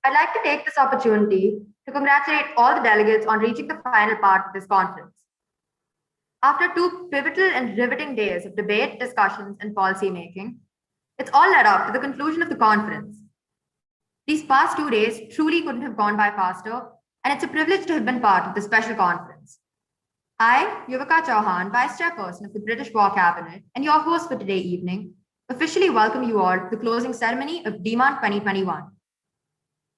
I'd like to take this opportunity to congratulate all the delegates on reaching the final part of this conference. After two pivotal and riveting days of debate, discussions, and policy making, it's all led up to the conclusion of the conference. These past 2 days truly couldn't have gone by faster, and it's a privilege to have been part of this special conference. I, Yuvika Chauhan, Vice Chairperson of the British War Cabinet, and your host for today evening, officially welcome you all to the closing ceremony of DMun 2021.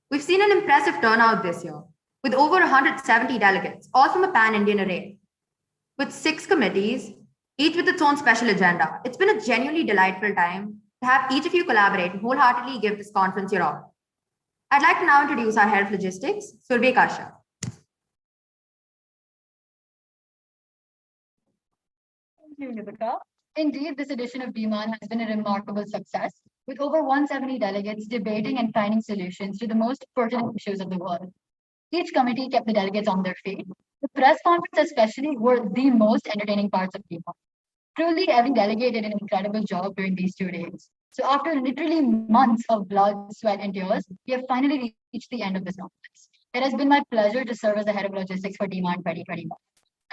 We've seen an impressive turnout this year, with over 170 delegates, all from a pan-Indian array. With 6 committees, each with its own special agenda, it's been a genuinely delightful time to have each of you collaborate and wholeheartedly give this conference your all. I'd like to now introduce our Head of Logistics, Surve Kashyap. Thank you, Yuvika. Indeed, this edition of DMun has been a remarkable success, with over 170 delegates debating and finding solutions to the most pertinent issues of the world. Each committee kept the delegates on their feet. The press conference especially were the most entertaining parts of DMun. Truly, every delegate did an incredible job during these 2 days. So after literally months of blood, sweat, and tears, we have finally reached the end of this conference. It has been my pleasure to serve as the Head of Logistics for DMun 2021.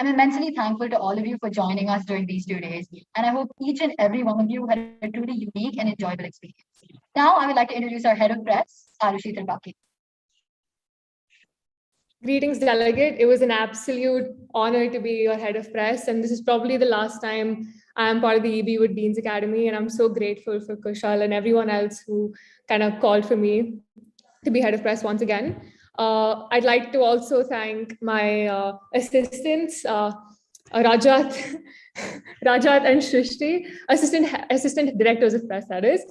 I'm immensely thankful to all of you for joining us during these 2 days, and I hope each and every one of you had a truly unique and enjoyable experience. Now, I would like to introduce our Head of Press, Arushi Tripathi. Greetings, Delegate. It was an absolute honor to be your Head of Press, and this is probably the last time I am part of the EB with Dean's Academy, and I'm so grateful for Kushal and everyone else who kind of called for me to be Head of Press once again. I'd like to also thank my assistants, Rajat and Shrishti, assistant directors of press, that is.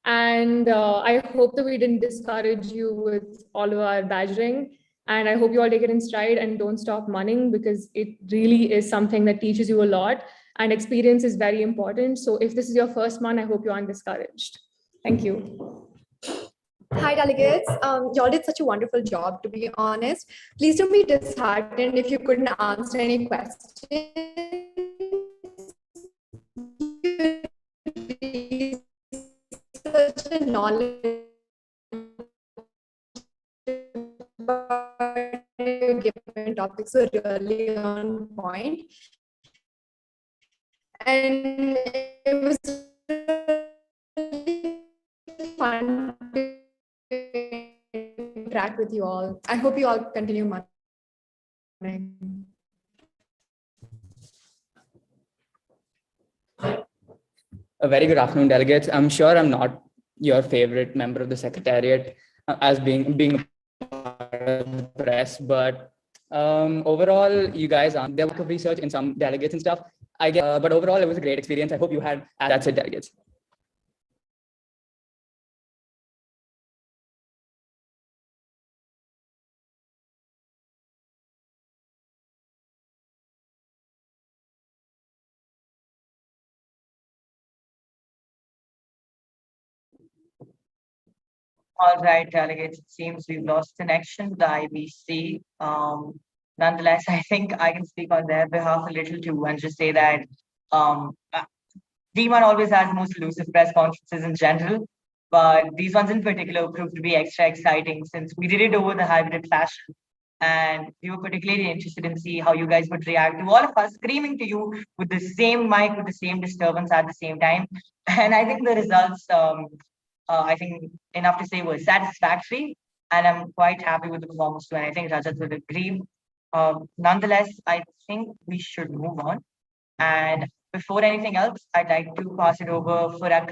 And I hope that we didn't discourage you with all of our badgering. And I hope you all take it in stride and don't stop munning, because it really is something that teaches you a lot, and experience is very important. So if this is your first month, I hope you're undiscouraged. Thank you. Hi, delegates. Y'all did such a wonderful job, to be honest. Please don't be disheartened if you couldn't answer any questions. Such a knowledge given topics are really on point. And it was really fun to interact with you all. I hope you all continue munning. A very good afternoon, delegates. I'm sure I'm not your favorite member of the Secretariat as being a part of the press, but overall, you guys are there. Work of research in some delegates and stuff. I guess, but overall, it was a great experience. I hope you had. That's it, delegates. All right, delegates, it seems we've lost connection with the IBC. Nonetheless, I think I can speak on their behalf a little too and just say that DMun always has the most elusive press conferences in general, but these ones in particular proved to be extra exciting since we did it over the hybrid fashion. And we were particularly interested in see how you guys would react to all of us screaming to you with the same mic, with the same disturbance at the same time. And I think the results, I think enough to say were satisfactory, and I'm quite happy with the performance too. And I think Rajat would agree. Nonetheless, I think we should move on. And before anything else, I'd like to pass it over for our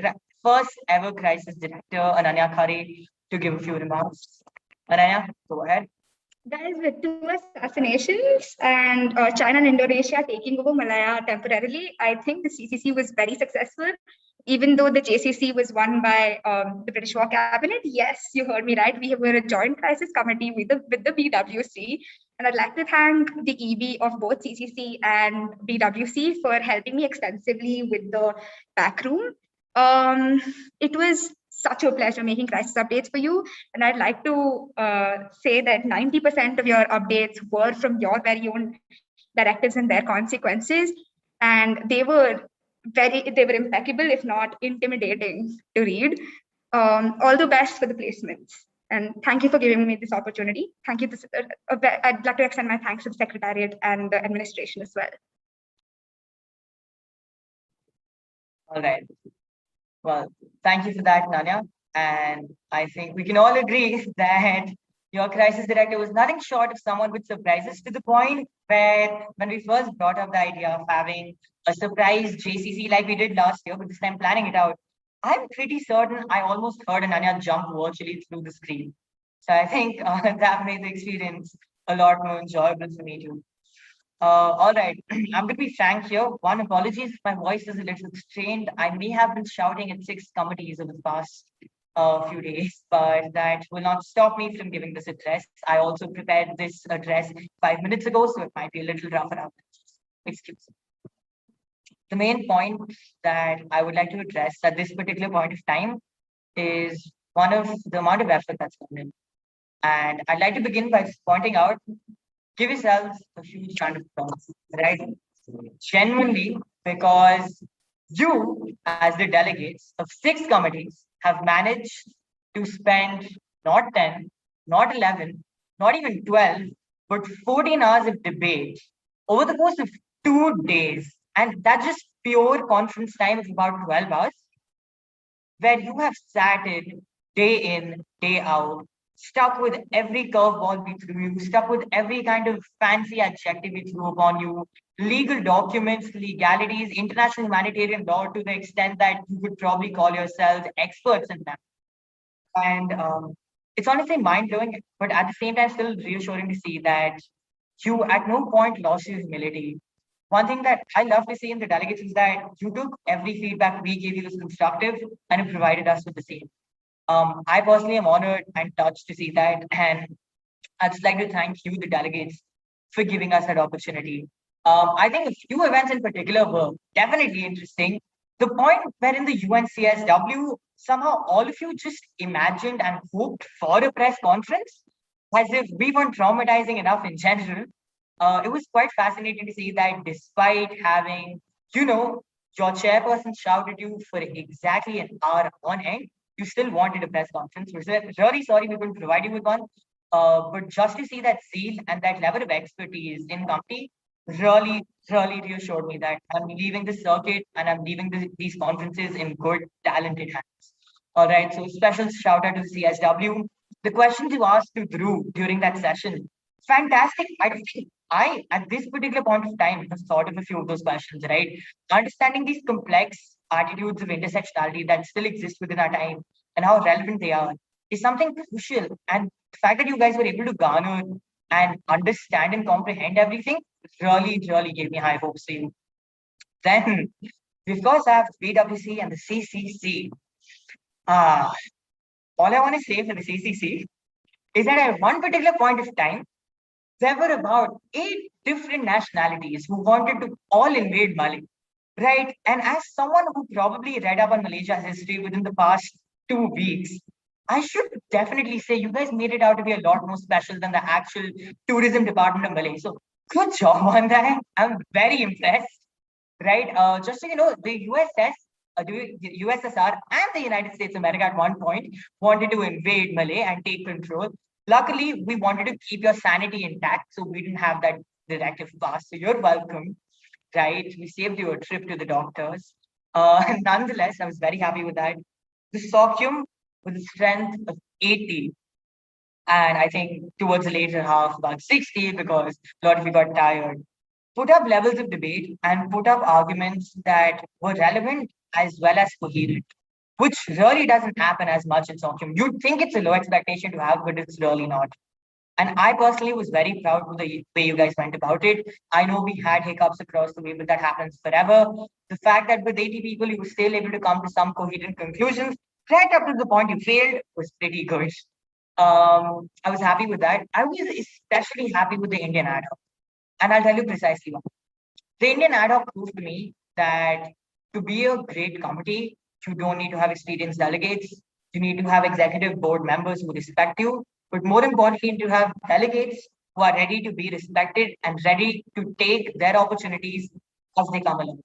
first ever crisis director, Ananya Khare, to give a few remarks. Ananya, go ahead. Guys, with 2 assassinations and China and Indonesia taking over Malaya temporarily, I think the CCC was very successful. Even though the JCC was won by the British War Cabinet, yes, you heard me right. We were a joint crisis committee with the BWC. And I'd like to thank the EB of both CCC and BWC for helping me extensively with the back room. It was such a pleasure making crisis updates for you. And I'd like to say that 90% of your updates were from your very own directives and their consequences. And they were impeccable, if not intimidating to read. All the best for the placements. And thank you for giving me this opportunity. Thank you. I'd like to extend my thanks to the Secretariat and the administration as well. All right. Well, thank you for that, Ananya. And I think we can all agree that your crisis director was nothing short of someone with surprises, to the point where when we first brought up the idea of having a surprise JCC like we did last year, but this time planning it out, I'm pretty certain I almost heard Ananya jump virtually through the screen. So I think that made the experience a lot more enjoyable for me too. All right, I'm going to be frank here. One, apologies if my voice is a little strained. I may have been shouting at 6 committees over the past few days, but that will not stop me from giving this address. I also prepared this address 5 minutes ago, so it might be a little rough around. Excuse me. The main point that I would like to address at this particular point of time is one of the amount of effort that's gone in. And I'd like to begin by pointing out, give yourselves a huge round of applause, right? Genuinely, because you, as the delegates of 6 committees, have managed to spend not 10, not 11, not even 12, but 14 hours of debate over the course of 2 days. And that's just pure conference time of about 12 hours, where you have sat in, day out, stuck with every curveball we threw you, stuck with every kind of fancy adjective we threw upon you, legal documents, legalities, international humanitarian law, to the extent that you could probably call yourselves experts in that. And it's honestly mind-blowing, but at the same time, still reassuring to see that you at no point lost your humility. One thing that I love to see in the delegates is that you took every feedback we gave you as constructive and it provided us with the same. I personally am honored and touched to see that. And I'd just like to thank you, the delegates, for giving us that opportunity. I think a few events in particular were definitely interesting. The point wherein the UNCSW, somehow all of you just imagined and hoped for a press conference, as if we weren't traumatizing enough in general. It was quite fascinating to see that despite having, your chairperson shout at you for exactly an hour on end, you still wanted a press conference. We're really sorry we couldn't provide you with one. But just to see that zeal and that level of expertise in company really reassured me that I'm leaving the circuit and I'm leaving these conferences in good, talented hands. All right, so special shout out to the CSW. The questions you asked to Drew during that session, fantastic. I, at this particular point of time, have thought of a few of those questions, right? Understanding these complex attitudes of intersectionality that still exist within our time and how relevant they are is something crucial. And the fact that you guys were able to garner and understand and comprehend everything really gave me high hopes for you. Then, we of course have BWC and the CCC. All I want to say for the CCC is that at one particular point of time, there were about 8 different nationalities who wanted to all invade Mali, right? And as someone who probably read up on Malaysia's history within the past 2 weeks, I should definitely say you guys made it out to be a lot more special than the actual tourism department of Malaysia. So good job on that. I'm very impressed, right? Just so you know, the USSR and the United States of America at one point wanted to invade Malay and take control. Luckily, we wanted to keep your sanity intact, so we didn't have that directive passed. So you're welcome, right? We saved you a trip to the doctors. Nonetheless, I was very happy with that. The Sokium with a strength of 80. And I think towards the later half, about 60, because a lot of you got tired. Put up levels of debate and put up arguments that were relevant as well as coherent, which really doesn't happen as much in Sokium. You'd think it's a low expectation to have, but it's really not. And I personally was very proud of the way you guys went about it. I know we had hiccups across the way, but that happens forever. The fact that with 80 people, you were still able to come to some coherent conclusions, right up to the point you failed, was pretty good. I was happy with that. I was especially happy with the Indian ad hoc. And I'll tell you precisely why. The Indian ad hoc proved to me that to be a great committee, you don't need to have experienced delegates. You need to have executive board members who respect you, but more importantly, to have delegates who are ready to be respected and ready to take their opportunities as they come along.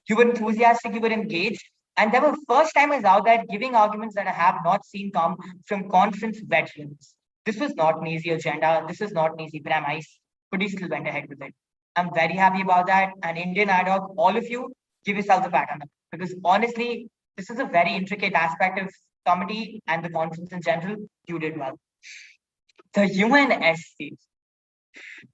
You were enthusiastic, you were engaged, And there were first timers out there giving arguments that I have not seen come from conference veterans. This was not an easy agenda. This is not an easy premise, but we still went ahead with it. I'm very happy about that. And Indian IDOC, all of you, give yourselves a pat on the back, because honestly, this is a very intricate aspect of committee and the conference in general. You did well. The UNSC,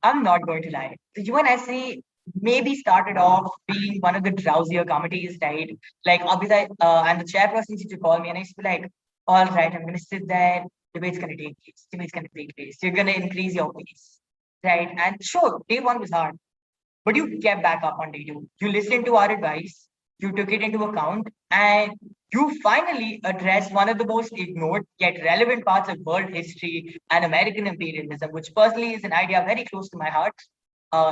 I'm not going to lie. The UNSC maybe started off being one of the drowsier committees, right? Like obviously, and the chairperson used to call me and I used to be like, all right, I'm going to sit there. Debate's going to take place. Debate's going to take place. You're going to increase your pace, right? And sure, day one was hard, but you kept back up on day two. You listened to our advice. You took it into account, and you finally addressed one of the most ignored yet relevant parts of world history and American imperialism, which personally is an idea very close to my heart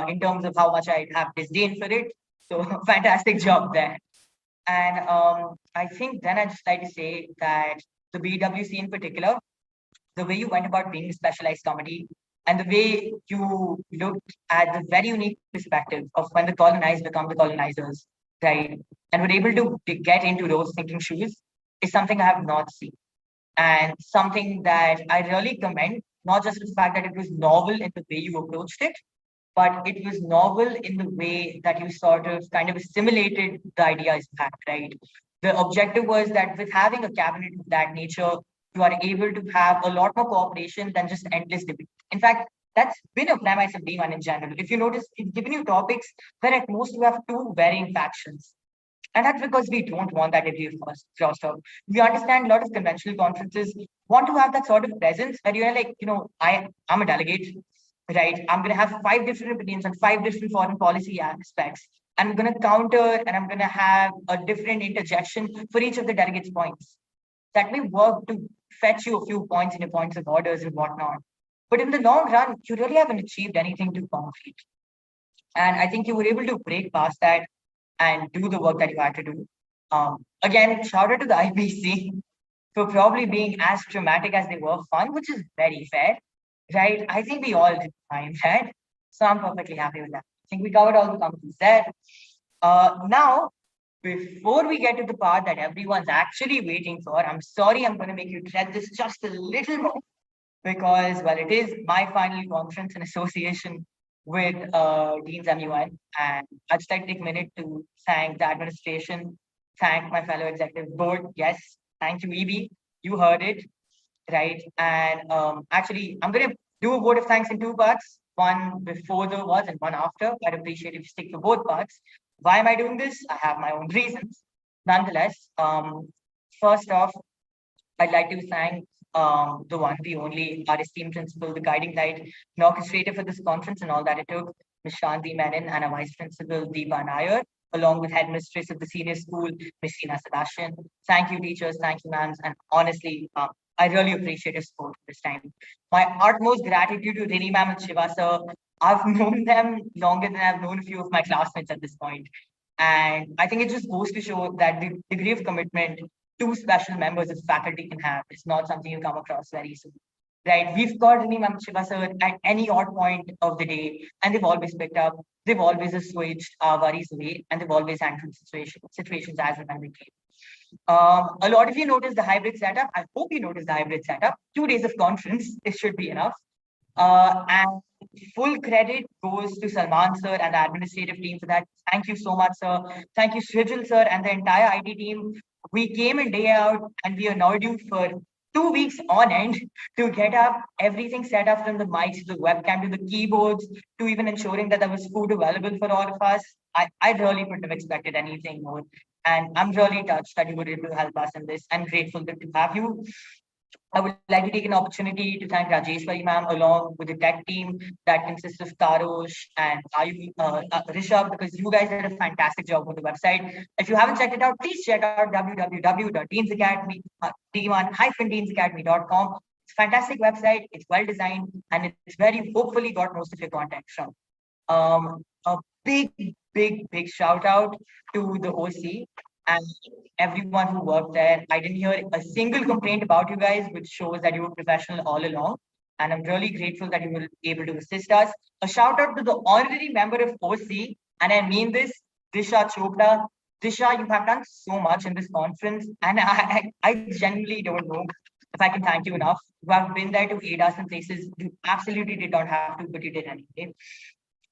in terms of how much I have disdain for it. So fantastic job there. And I think then I'd just like to say that the BWC in particular, the way you went about being a specialized committee and the way you looked at the very unique perspective of when the colonized become the colonizers, right? And were able to get into those thinking shoes is something I have not seen. And something that I really commend, not just the fact that it was novel in the way you approached it, but it was novel in the way that you sort of kind of assimilated the ideas back, right? The objective was that with having a cabinet of that nature, you are able to have a lot more cooperation than just endless debate. In fact, that's been a premise of DMun in general. If you notice, it's given you topics where at most you have two varying factions. And that's because we don't want that degree of crosstalk. We understand a lot of conventional conferences want to have that sort of presence where you're like, I'm a delegate, right? I'm going to have 5 different opinions on 5 different foreign policy aspects. And I'm going to counter and I'm going to have a different interjection for each of the delegates' points. That may work to fetch you a few points in your points of orders and whatnot. But in the long run, you really haven't achieved anything too concrete. And I think you were able to break past that and do the work that you had to do. Again, shout out to the IPC for probably being as dramatic as they were fun, which is very fair, right? I think we all did fine, right? So I'm perfectly happy with that. I think we covered all the companies there. Now, before we get to the part that everyone's actually waiting for, I'm sorry, I'm going to make you tread this just a little more because, well, it is my final conference in association with Dean's MUN. And I'd just like to take a minute to thank the administration, thank my fellow executive board. Yes, thank you, EB. You heard it, right? And actually, I'm going to do a vote of thanks in 2 parts, one before the awards and one after. I'd appreciate if you stick to both parts. Why am I doing this? I have my own reasons. Nonetheless, first off, I'd like to thank the one, the only, our esteemed principal, the guiding light, and orchestrator for this conference and all that it took, Ms. Shanti Menon, and our vice principal, Deepa Nair, along with headmistress of the senior school, Ms. Sina Sebastian. Thank you, teachers. Thank you, ma'ams. And honestly, I really appreciate your support this time. My utmost gratitude to Rini ma'am and Shiva sir. I've known them longer than I've known a few of my classmates at this point. And I think it just goes to show that the degree of commitment 2 special members of faculty can have. It's not something you come across very soon, right? We've got Rini ma'am and Shiva sir at any odd point of the day, and they've always picked up. They've always assuaged our worries away, and they've always handled situations as and when they came. A lot of you noticed the hybrid setup. I hope you noticed the hybrid setup. 2 days of conference, this should be enough. And full credit goes to Salman sir and the administrative team for that. Thank you so much, sir. Thank you, Srijal sir, and the entire IT team. We came in day out and we annoyed you for 2 weeks on end to get up everything set up from the mics to the webcam to the keyboards to even ensuring that there was food available for all of us. I really couldn't have expected anything more. And I'm really touched that you were able to help us in this and grateful to have you. I would like to take an opportunity to thank Rajeshwari ma'am along with the tech team that consists of Tarosh and Rishabh, because you guys did a fantastic job with the website. If you haven't checked it out, please check out www.deansacademy.com. It's a fantastic website. It's well designed and it's where you hopefully got most of your content from. A big shout out to the OC and everyone who worked there. I didn't hear a single complaint about you guys, which shows that you were professional all along. And I'm really grateful that you were able to assist us. A shout out to the honorary member of OC, and I mean this, Disha Chopra. Disha, you have done so much in this conference, and I genuinely don't know if I can thank you enough. You have been there to aid us in places you absolutely did not have to, but you did anyway.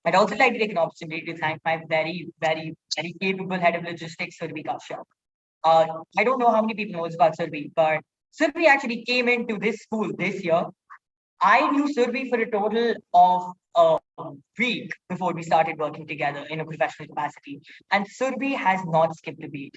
I'd also like to take an opportunity to thank my very, very, very capable head of logistics, Surbi Kashyap. I don't know how many people knows about Surbi, but Surbi actually came into this school this year. I knew Surbi for a total of a week before we started working together in a professional capacity. And Surbi has not skipped a beat.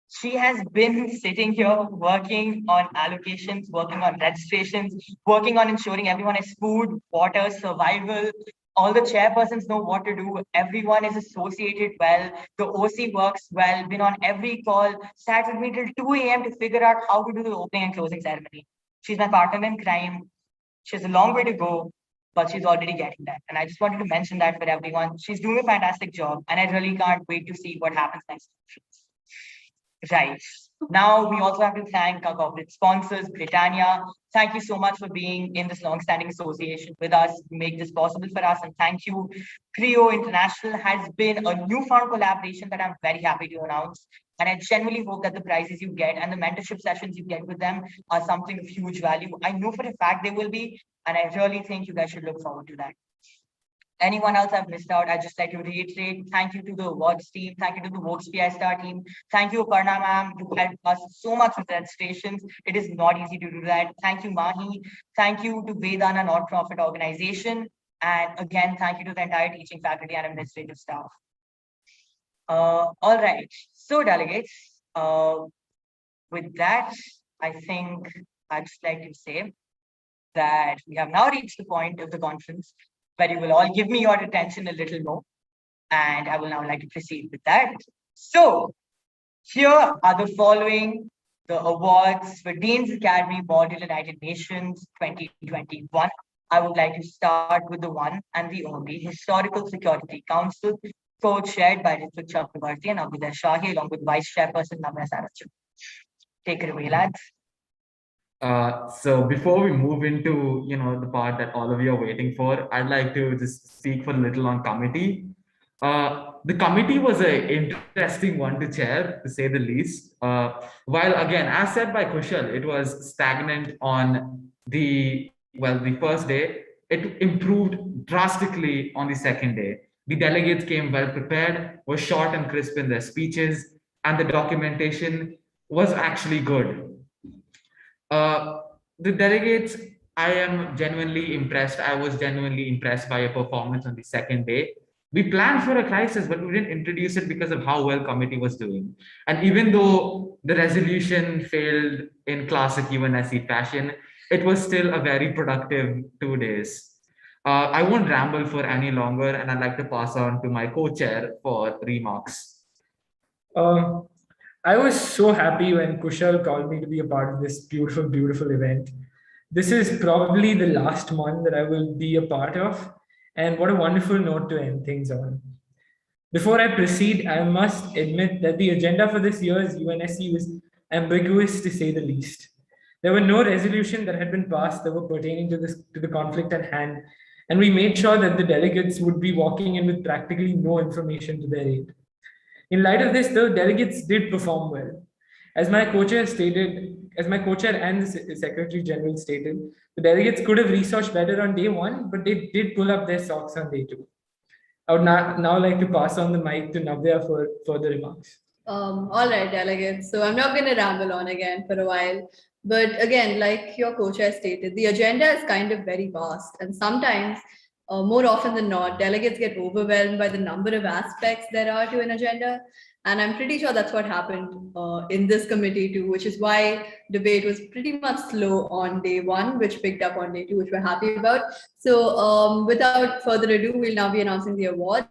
She has been sitting here working on allocations, working on registrations, working on ensuring everyone has food, water, survival. All the chairpersons know what to do. Everyone is associated well. The OC works well, been on every call, sat with me till 2 a.m. to figure out how to do the opening and closing ceremony. She's my partner in crime. She has a long way to go, but she's already getting there. And I just wanted to mention that for everyone. She's doing a fantastic job, and I really can't wait to see what happens next. Right. Now, we also have to thank our corporate sponsors, Britannia. Thank you so much for being in this long-standing association with us, make this possible for us. And thank you. Creo International has been a newfound collaboration that I'm very happy to announce. And I genuinely hope that the prizes you get and the mentorship sessions you get with them are something of huge value. I know for a fact they will be, and I really think you guys should look forward to that. Anyone else I've missed out, I'd just like to reiterate, thank you to the awards team, thank you to the Vox PI Star team, thank you, Aparna ma'am, you helped us so much with registrations. It is not easy to do that. Thank you, Mahi. Thank you to Vedana non-profit organization. And again, thank you to the entire teaching faculty and administrative staff. All right, so delegates, with that, I think I'd just like to say that we have now reached the point of the conference where you will all give me your attention a little more. And I will now like to proceed with that. So here are the following, the awards for Dean's Academy Model United Nations 2021. I would like to start with the one and the only Historical Security Council, co-chaired by Ritvik Chakrabarti and Abhidar Shahi, along with Vice Chairperson Namya Saraju. Take it away, lads. So before we move into, the part that all of you are waiting for, I'd like to just speak for a little on committee. The committee was an interesting one to chair, to say the least. While again, as said by Kushal, it was stagnant on the first day. It improved drastically on the second day. The delegates came well prepared, were short and crisp in their speeches, and the documentation was actually good. The delegates, I am genuinely impressed. I was genuinely impressed by your performance on the second day. We planned for a crisis, but we didn't introduce it because of how well committee was doing. And even though the resolution failed in classic UNSC fashion, it was still a very productive 2 days. I won't ramble for any longer, and I'd like to pass on to my co-chair for remarks. I was so happy when Kushal called me to be a part of this beautiful, beautiful event. This is probably the last one that I will be a part of, and what a wonderful note to end things on. Before I proceed, I must admit that the agenda for this year's UNSC was ambiguous, to say the least. There were no resolution that had been passed that were pertaining to the conflict at hand, and we made sure that the delegates would be walking in with practically no information to their aid. In light of this, the delegates did perform well. As my co-chair and the Secretary General stated, the delegates could have researched better on day one, but they did pull up their socks on day two. I would now like to pass on the mic to Navya for further remarks. All right, delegates. So I'm not going to ramble on again for a while. But again, like your co-chair stated, the agenda is kind of very vast. And sometimes, more often than not, delegates get overwhelmed by the number of aspects there are to an agenda. And I'm pretty sure that's what happened in this committee too, which is why debate was pretty much slow on day one, which picked up on day two, which we're happy about. So without further ado, we'll now be announcing the awards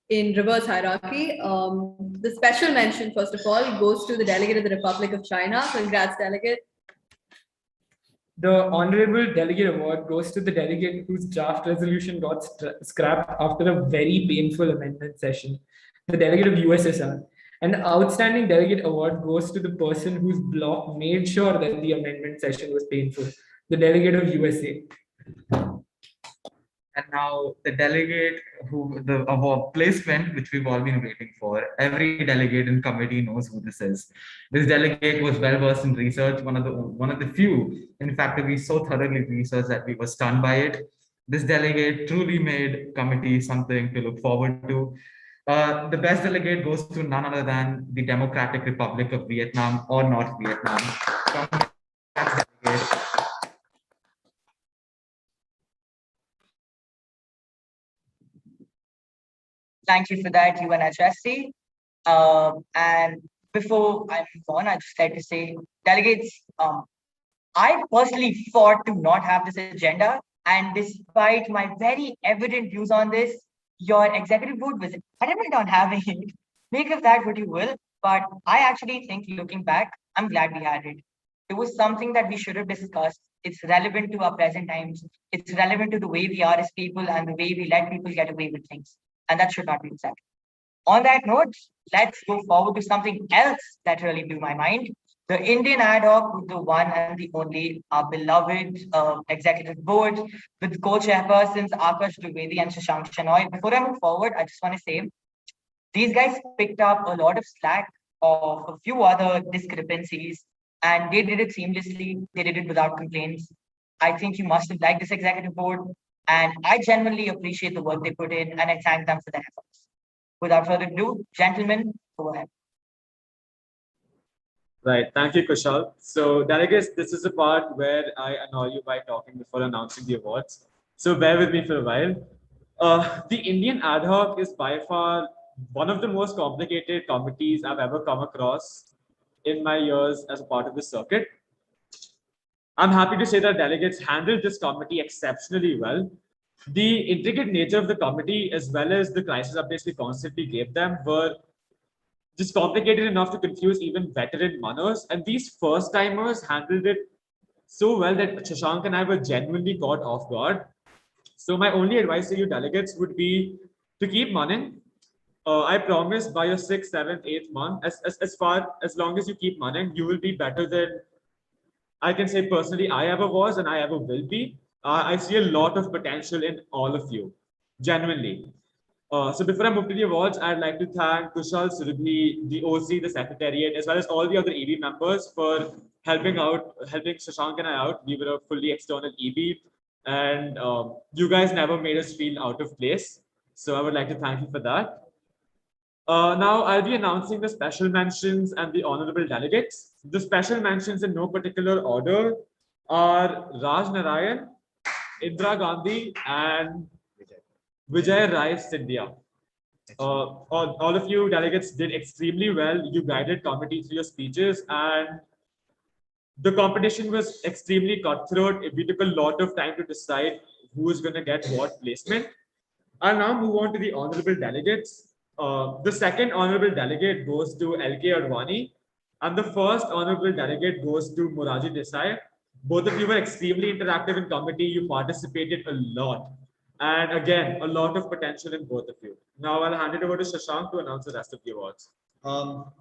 in reverse hierarchy. The special mention, first of all, goes to the delegate of the Republic of China. Congrats, delegate. The Honorable Delegate Award goes to the delegate whose draft resolution got scrapped after a very painful amendment session, the delegate of USSR. And the Outstanding Delegate Award goes to the person whose block made sure that the amendment session was painful, the delegate of USA. And now the delegate the award placement, which we've all been waiting for. Every delegate and committee knows who this is. This delegate was well versed in research, one of the few, in fact, to be so thoroughly researched that we were stunned by it. This delegate truly made committee something to look forward to. The best delegate goes to none other than the Democratic Republic of Vietnam or North Vietnam. Congrats, delegate. Thank you for that, UNHSC. And before I move on, I'd just like to say, delegates, I personally fought to not have this agenda. And despite my very evident views on this, your executive board was adamant on having it. Make of that what you will. But I actually think, looking back, I'm glad we had it. It was something that we should have discussed. It's relevant to our present times. It's relevant to the way we are as people and the way we let people get away with things. And that should not be accepted. On that note, let's go forward to something else that really blew my mind. The Indian ad hoc with the one and the only, our beloved executive board with co-chairpersons Akash Dwivedi and Shashank Shenoy. Before I move forward, I just want to say, these guys picked up a lot of slack of a few other discrepancies, and they did it seamlessly. They did it without complaints. I think you must have liked this executive board, and I genuinely appreciate the work they put in, and I thank them for their efforts. Without further ado, gentlemen, go ahead. Right. Thank you, Kushal. So, delegates, this is the part where I annoy you by talking before announcing the awards. So, bear with me for a while. The Indian ad hoc is by far one of the most complicated committees I've ever come across in my years as a part of the circuit. I'm happy to say that delegates handled this committee exceptionally well. The intricate nature of the committee, as well as the crisis updates we constantly gave them, were just complicated enough to confuse even veteran munners. And these first timers handled it so well that Shashank and I were genuinely caught off guard. So my only advice to you delegates would be to keep munning. I promise by your 6th, 7th, 8th month, as long as you keep munning, you will be better than I can say personally I ever was and I ever will be. I see a lot of potential in all of you, genuinely. So before I move to the awards, I'd like to thank Kushal, Surabhi, the OC, the Secretariat, as well as all the other EB members for helping Shashank and I out. We were a fully external EB, and you guys never made us feel out of place. So I would like to thank you for that. Now I'll be announcing the special mentions and the honorable delegates. The special mentions in no particular order are Raj Narayan, Indira Gandhi, and Vijay Rai Scindia. All of you delegates did extremely well. You guided committee through your speeches, and the competition was extremely cutthroat. We took a lot of time to decide who is going to get what placement. I'll now move on to the honorable delegates. The second honorable delegate goes to L.K. Advani, and the first honorable delegate goes to Moraji Desai. Both of you were extremely interactive in committee. You participated a lot. And again, a lot of potential in both of you. Now I'll hand it over to Shashank to announce the rest of the awards.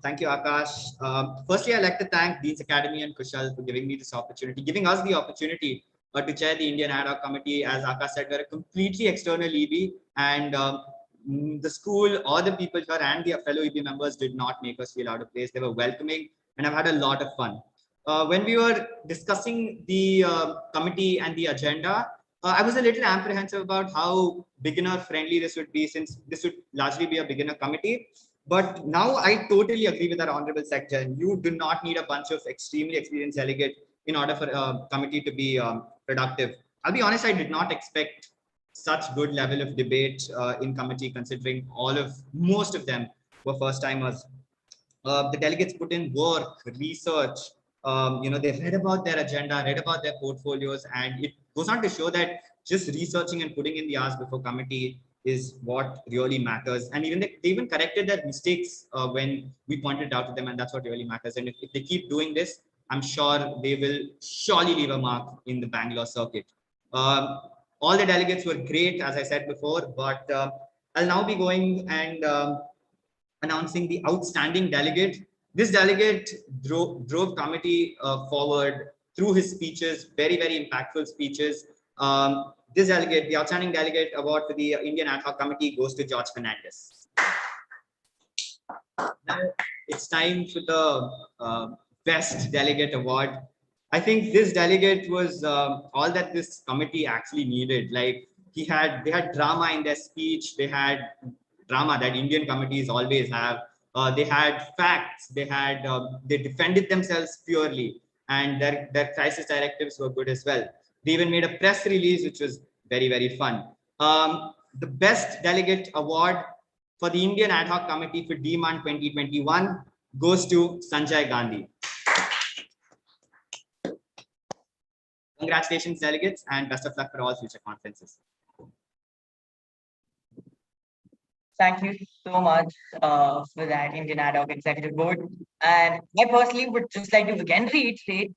Thank you, Akash. Firstly, I'd like to thank Dean's Academy and Kushal for giving me this opportunity, giving us the opportunity to chair the Indian Ad Hoc Committee. As Akash said, we're a completely external EB, and the school or the people here and the fellow EB members did not make us feel out of place. They were welcoming, and I've had a lot of fun. When we were discussing the committee and the agenda, I was a little apprehensive about how beginner friendly this would be, since this would largely be a beginner committee. But now I totally agree with our honorable secretary. You do not need a bunch of extremely experienced delegates in order for a committee to be productive. I'll be honest, I did not expect such good level of debate in committee, considering most of them were first timers. The delegates put in work, research. They've read about their agenda, read about their portfolios, and it goes on to show that just researching and putting in the hours before committee is what really matters. And even they even corrected their mistakes when we pointed out to them, and that's what really matters. And if they keep doing this, I'm sure they will surely leave a mark in the Bangalore circuit. All the delegates were great, as I said before, but I'll now be going and announcing the outstanding delegate. This delegate drove committee forward through his speeches, very, very impactful speeches. this delegate, the Outstanding Delegate Award for the Indian Ad Hoc Committee goes to George Fernandez. Now it's time for the Best Delegate Award. I think this delegate was all that this committee actually needed. Like they had drama in their speech. They had drama that Indian committees always have. They had facts. They defended themselves purely, and their crisis directives were good as well. They even made a press release, which was very, very fun. The Best Delegate Award for the Indian Ad Hoc Committee for DMun 2021 goes to Sanjay Gandhi. Congratulations, delegates, and best of luck for all future conferences. Thank you so much for that, Indian Ad Hoc Executive Board. And I personally would just like to again reiterate,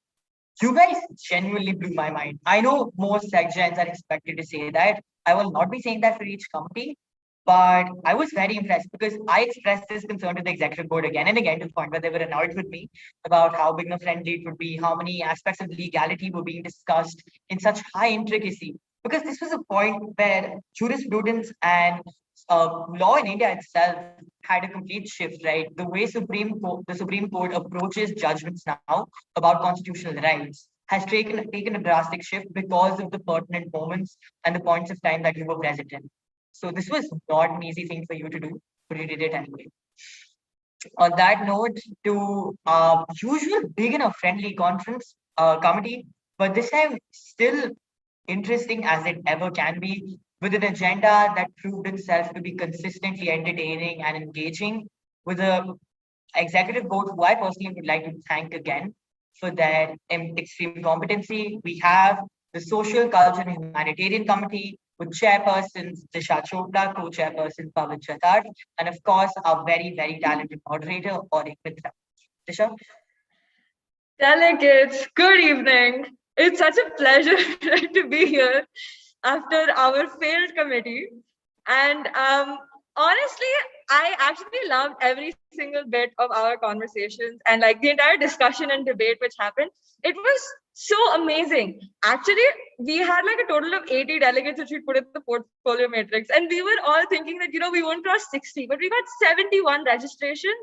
you guys genuinely blew my mind. I know most sections are expected to say that. I will not be saying that for each committee, but I was very impressed because I expressed this concern to the executive board again and again to the point where they were annoyed with me about how beginner-friendly it would be, how many aspects of legality were being discussed in such high intricacy. Because this was a point where jurisprudence and law in India itself had a complete shift, right? The way the Supreme Court approaches judgments now about constitutional rights has taken a drastic shift because of the pertinent moments and the points of time that you were present in. So this was not an easy thing for you to do, but you did it anyway. On that note, to usual beginner-friendly conference committee, but this time still interesting as it ever can be, with an agenda that proved itself to be consistently entertaining and engaging, with a executive board who I personally would like to thank again for their extreme competency. We have the Social, Culture and Humanitarian Committee with chairpersons Disha Chopra, co-chairperson Pavan Chatar, and of course our very, very talented moderator, Aurik Mitra. Disha? Delegates, good evening. It's such a pleasure to be here after our failed committee. And honestly, I actually loved every single bit of our conversations and like the entire discussion and debate which happened. It was so amazing. Actually, we had like a total of 80 delegates which we put in the portfolio matrix. And we were all thinking that, we won't cross 60, but we got 71 registrations,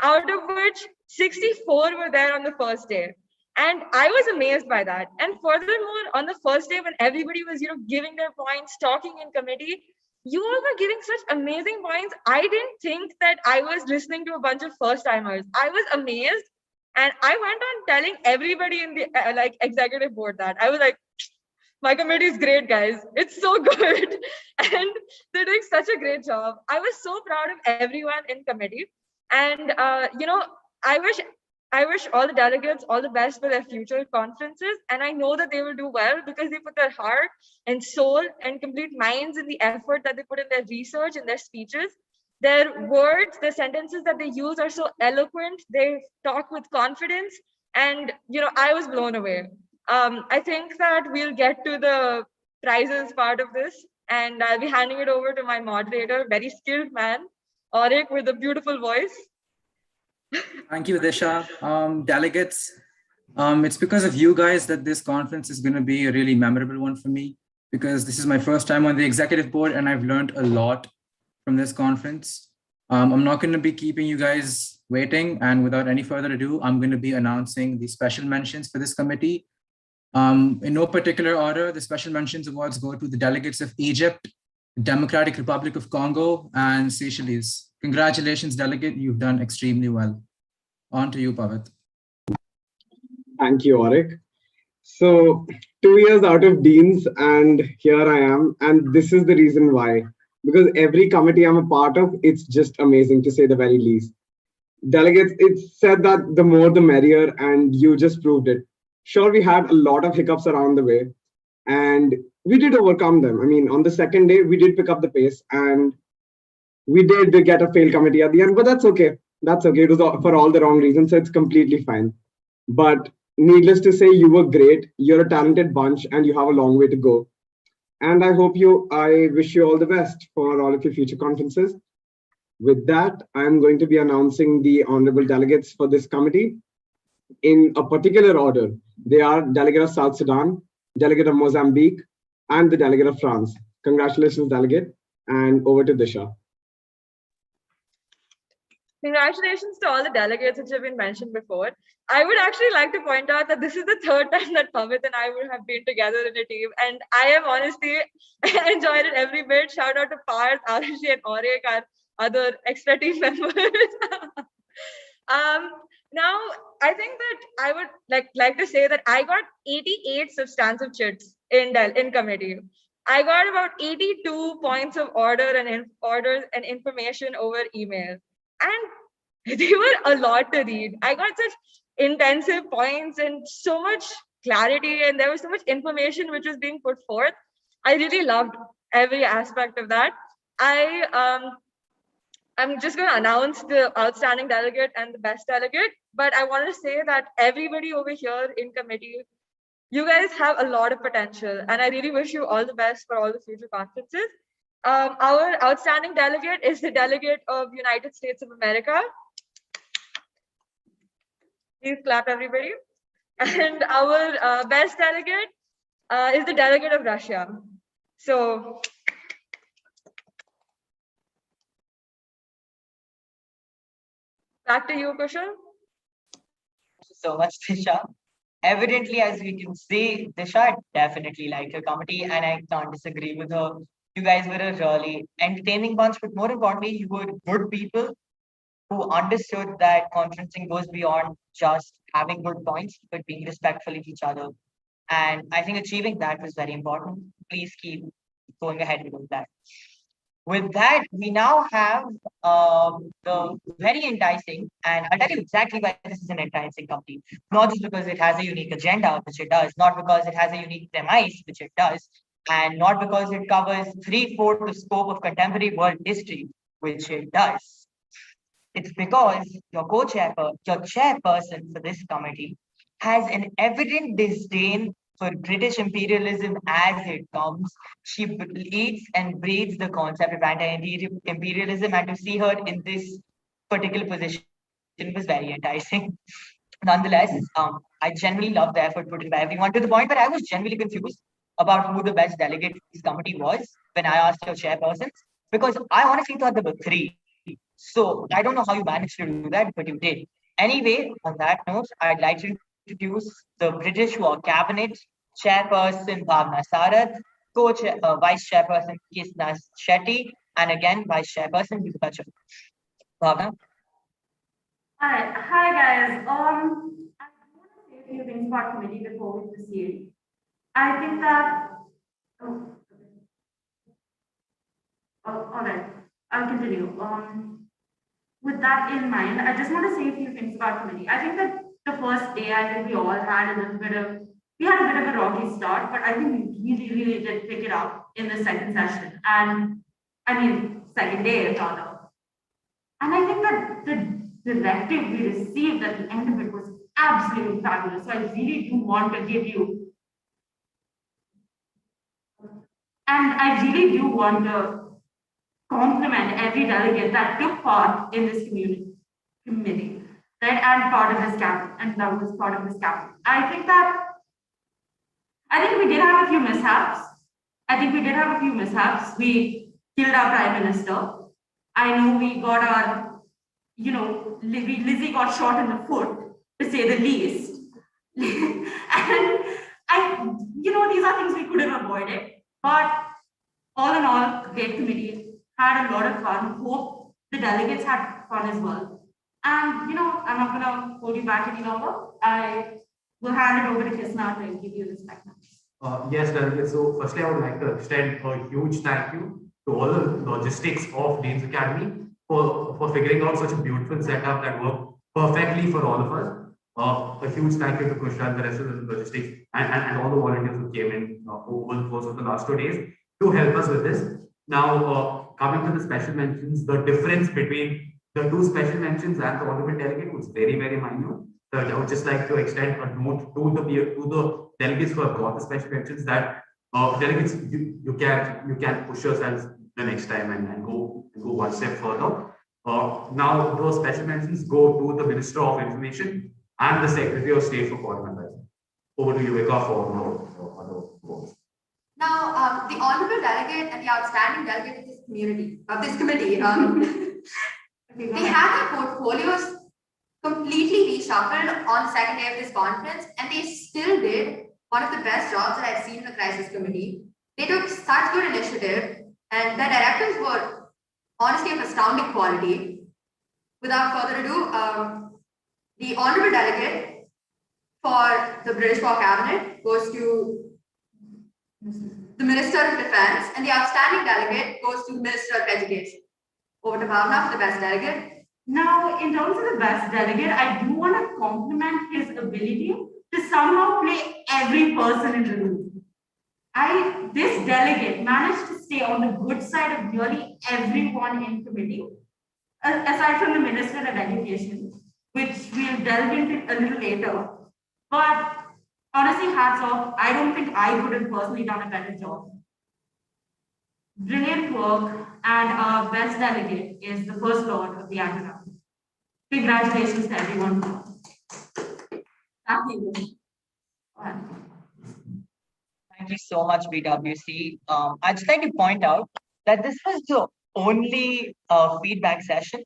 out of which 64 were there on the first day. And I was amazed by that. And furthermore, on the first day when everybody was, giving their points, talking in committee, you all were giving such amazing points. I didn't think that I was listening to a bunch of first timers. I was amazed. And I went on telling everybody in the executive board that I was like, my committee is great, guys. It's so good. And they're doing such a great job. I was so proud of everyone in committee. And, I wish all the delegates all the best for their future conferences. And I know that they will do well because they put their heart and soul and complete minds in the effort that they put in their research and their speeches. Their words, the sentences that they use are so eloquent. They talk with confidence. And, I was blown away. I think that we'll get to the prizes part of this. And I'll be handing it over to my moderator, very skilled man, Aurik, with a beautiful voice. Thank you, Disha. Delegates, it's because of you guys that this conference is going to be a really memorable one for me, because this is my first time on the executive board and I've learned a lot from this conference. I'm not going to be keeping you guys waiting, and without any further ado, I'm going to be announcing the special mentions for this committee. In no particular order, the special mentions awards go to the delegates of Egypt, Democratic Republic of Congo, and Seychelles. Congratulations, delegate. You've done extremely well. On to you, Pavit. Thank you, Aurik. So 2 years out of Deans, and here I am. And this is the reason why. Because every committee I'm a part of, it's just amazing, to say the very least. Delegates, it's said that the more the merrier, and you just proved it. Sure, we had a lot of hiccups around the way, and we did overcome them. I mean, on the second day, we did pick up the pace, and we did get a failed committee at the end, but that's okay. That's okay. It was for all the wrong reasons, so it's completely fine. But needless to say, you were great. You're a talented bunch, and you have a long way to go. And I wish you all the best for all of your future conferences. With that, I'm going to be announcing the honorable delegates for this committee in a particular order. They are Delegate of South Sudan, Delegate of Mozambique, and the delegate of France. Congratulations, delegate, and over to Disha. Congratulations to all the delegates which have been mentioned before. I would actually like to point out that this is the third time that Pavit and I would have been together in a team, and I have honestly enjoyed it every bit. Shout out to Parth, Arushi, and Aurek, our other extra team members. Now, I think that I would like to say that I got 88 substantive chits in committee. I got about 82 points of order and orders and information over email. And they were a lot to read. I got such intensive points and so much clarity, and there was so much information which was being put forth. I really loved every aspect of that. I'm just going to announce the outstanding delegate and the best delegate, but I want to say that everybody over here in committee, you guys have a lot of potential, and I really wish you all the best for all the future conferences. Our outstanding delegate is the delegate of United States of America. Please clap, everybody. And our best delegate is the delegate of Russia. So, back to you, Kushal. Thank you so much, Disha. Evidently, as we can see, Disha definitely liked her comedy, and I can't disagree with her. You guys were a really entertaining bunch, but more importantly, you were good people who understood that conferencing goes beyond just having good points, but being respectful of each other. And I think achieving that was very important. Please keep going ahead with that. With that, we now have the very enticing, and I'll tell you exactly why this is an enticing company. Not just because it has a unique agenda, which it does, not because it has a unique premise, which it does, and not because it covers 3/4 the scope of contemporary world history, which it does. It's because your chairperson for this committee has an evident disdain for British imperialism as it comes. She eats and breathes the concept of anti-imperialism, and to see her in this particular position was very enticing. Nonetheless, I genuinely love the effort put in by everyone, to the point where I was genuinely confused about who the best delegate this committee was when I asked your chairpersons, because I honestly thought there were 3. So I don't know how you managed to do that, but you did. Anyway, on that note, I'd like to introduce the British War Cabinet Chairperson Bhavna Sarath, Vice Chairperson Kisna Shetty, and again Vice Chairperson Deepika Chopra. Bhavna. Hi guys. I want to say a few things about committee before we proceed. I think that. All right. I'll continue. With that in mind, I just want to say a few things about committee. I think that the first day, I think we all had a bit of a rocky start, but I think we really did pick it up in the second session. And second day rather. And I think that the directive we received at the end of it was absolutely fabulous. So I really do want to give you, and I really do want to compliment every delegate that took part in this committee, right, and part of this cabinet, and that was part of this cabinet. I think we did have a few mishaps. We killed our prime minister. I know we got our, Lizzie got shot in the foot, to say the least. And these are things we could have avoided. But all in all, great committee. Had a lot of fun. Hope the delegates had fun as well. And I'm not gonna hold you back any longer. I will hand it over to Kisna to give you the spectacles. Yes, delegates. So firstly, I would like to extend a huge thank you to all the logistics of Dean's Academy for figuring out such a beautiful setup that worked perfectly for all of us. A huge thank you to Kushal, the rest of the logistics, and all the volunteers who came in over the course of the last 2 days to help us with this. Now, coming to the special mentions, the difference between the 2 special mentions and the honorable delegate was very minute. So I would just like to extend a note to the delegates who have got the special mentions that delegates, you can push yourselves the next time and go one step further. Now, those special mentions go to the Minister of Information and the Secretary of State for Foreign Affairs. Over to you, Vika, for other words. Now, the honorable delegate and the outstanding delegate of this committee, they had their portfolios completely reshuffled on the second day of this conference, and they still did one of the best jobs that I've seen in the crisis committee. They took such good initiative, and their directives were honestly of astounding quality. Without further ado, the honorable delegate for the British War Cabinet goes to the Minister of Defense, and the outstanding delegate goes to the Minister of Education. Over to Bhavna for the best delegate. Now, in terms of the best delegate, I do want to compliment his ability to somehow play every person in the room. This delegate managed to stay on the good side of nearly everyone in committee, aside from the Minister of Education, which we'll delve into a little later. But honestly, hats off. I don't think I could have personally done a better job. Brilliant work, and our best delegate is the First Lord of the Ananya. Congratulations to everyone. Thank you. Thank you so much, BWC. I'd just like to point out that this was the only feedback session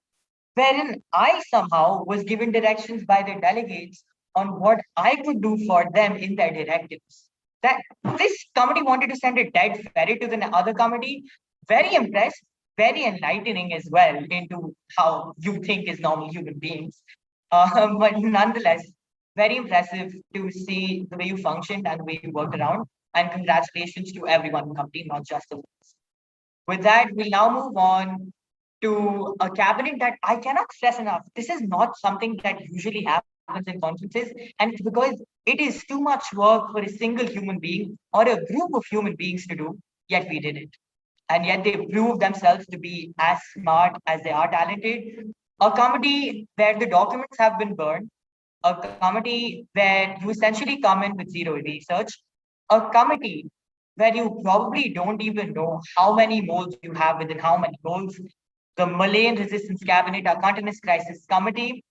wherein I somehow was given directions by the delegates on what I could do for them in their directives. That this committee wanted to send a dead ferret to the other committee. Very impressed, very enlightening as well into how you think as normal human beings. But nonetheless, very impressive to see the way you functioned and the way you worked around. And congratulations to everyone in the company, not just the ones. With that, we'll now move on to a cabinet that I cannot stress enough. This is not something that usually happens in conferences, and it's because it is too much work for a single human being or a group of human beings to do, yet we did it. And yet they proved themselves to be as smart as they are talented. A committee where the documents have been burned, a committee where you essentially come in with zero research, a committee where you probably don't even know how many moles you have within how many moles, the Malayan Resistance Cabinet, our Continuous Crisis Committee,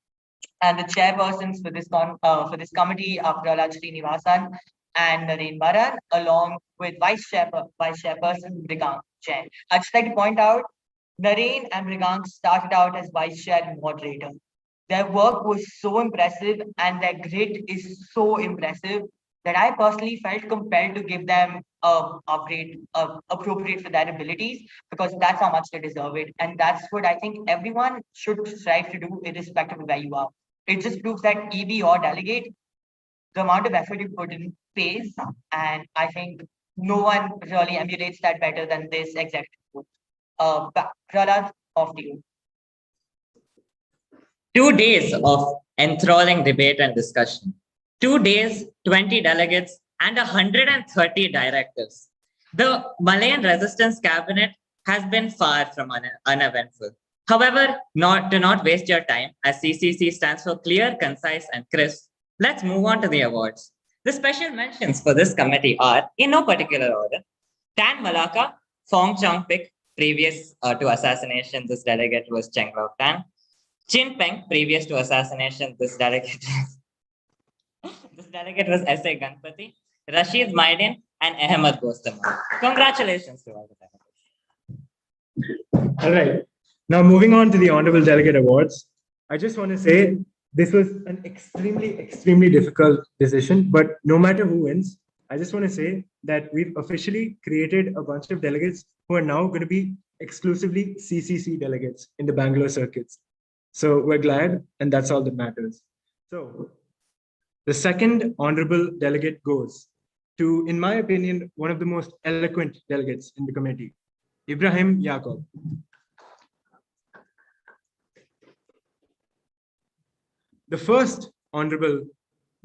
and the chairpersons for this committee are Prahlad Srinivasan and Naren Maran, along with Vice Chairperson Mrigank Jain. I'd just like to point out, Naren and Mrigank started out as Vice Chair and moderator. Their work was so impressive and their grit is so impressive that I personally felt compelled to give them upgrade appropriate for their abilities, because that's how much they deserve it. And that's what I think everyone should strive to do, irrespective of where you are. It just proves that EB or delegate, the amount of effort you put in pays. And I think no one really emulates that better than this executive board. Prahlad, off to you. 2 days of enthralling debate and discussion. 2 days, 20 delegates, and 130 directives. The Malayan Resistance Cabinet has been far from uneventful. However, to not waste your time, as CCC stands for clear, concise, and crisp, let's move on to the awards. The special mentions for this committee are, in no particular order, Tan Malacca, Fong Chong Pik, previous to assassination, this delegate was Cheng Lok Tan. Chin Peng, previous to assassination, this delegate was S.A. Ganpati, Rashid Maidin, and Ahmed Gostamar. Congratulations to all the delegates. All right. Now moving on to the Honorable Delegate Awards, I just want to say this was an extremely difficult decision, but no matter who wins, I just want to say that we've officially created a bunch of delegates who are now going to be exclusively CCC delegates in the Bangalore circuits. So we're glad, and that's all that matters. So the second honorable delegate goes to, in my opinion, one of the most eloquent delegates in the committee, Ibrahim Yaqub. The first honorable